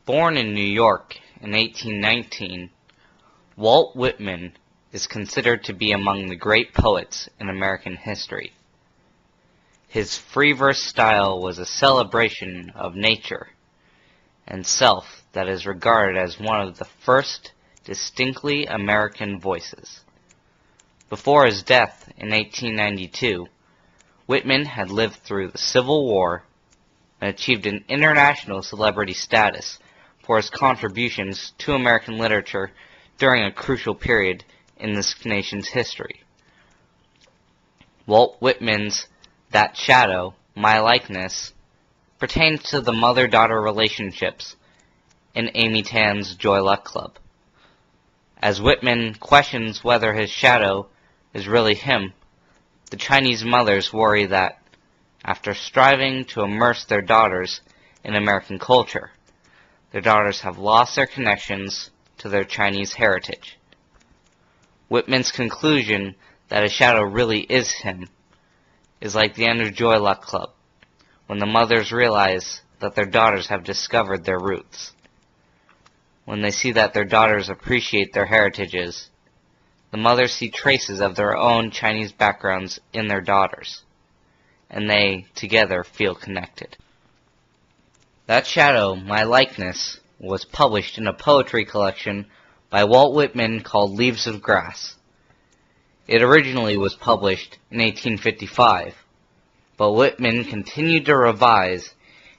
Born in New York in 1819, Walt Whitman is considered to be among the great poets in American history. His free verse style was a celebration of nature and self that is regarded as one of the first distinctly American voices. Before his death in 1892, Whitman had lived through the Civil War and achieved an international celebrity status for his contributions to American literature during a crucial period in this nation's history. Walt Whitman's That Shadow, My Likeness pertains to the mother-daughter relationships in Amy Tan's Joy Luck Club. As Whitman questions whether his shadow is really him, the Chinese mothers worry that, after striving to immerse their daughters in American culture, their daughters have lost their connections to their Chinese heritage. Whitman's conclusion that his shadow really is him is like the end of Joy Luck Club, when the mothers realize that their daughters have discovered their roots. When they see that their daughters appreciate their heritages, the mothers see traces of their own Chinese backgrounds in their daughters, and they, together, feel connected. That Shadow, My Likeness, was published in a poetry collection by Walt Whitman called Leaves of Grass. It originally was published in 1855, but Whitman continued to revise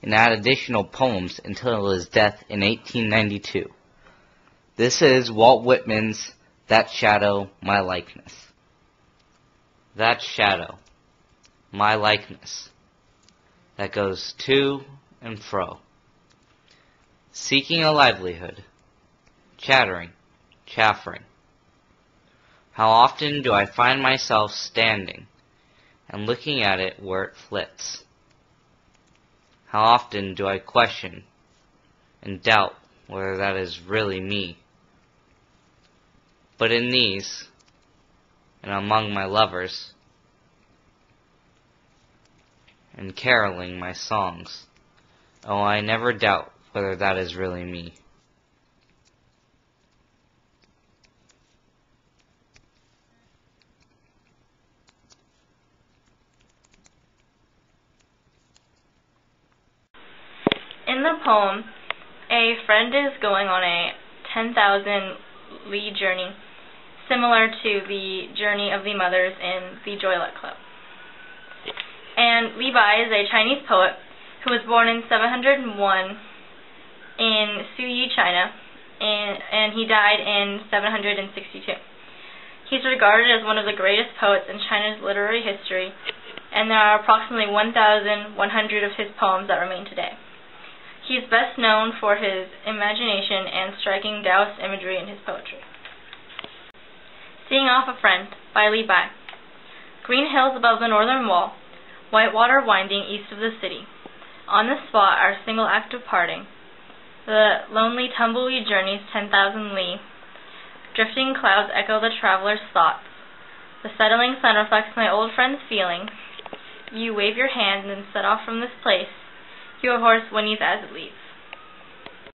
and add additional poems until his death in 1892. This is Walt Whitman's That Shadow, My Likeness. That shadow, my likeness, that goes to and fro, seeking a livelihood, chattering, chaffering. How often do I find myself standing and looking at it where it flits? How often do I question and doubt whether that is really me? But in these, and among my lovers, and caroling my songs, oh, I never doubt whether that is really me. In the poem, a friend is going on a 10,000 li journey, similar to the journey of the mothers in the Joy Luck Club. And Li Bai is a Chinese poet who was born in 701 in Suyi, China, and he died in 762. He's regarded as one of the greatest poets in China's literary history, and there are approximately 1,100 of his poems that remain today. He is best known for his imagination and striking Taoist imagery in his poetry. Seeing Off a Friend by Li Bai. Green hills above the northern wall, white water winding east of the city. On the spot our single act of parting. The lonely tumbleweed journeys 10,000 li. Drifting clouds echo the traveler's thoughts. The settling sun reflects my old friend's feelings. You wave your hand and set off from this place. Your horse whinnies as it leaves.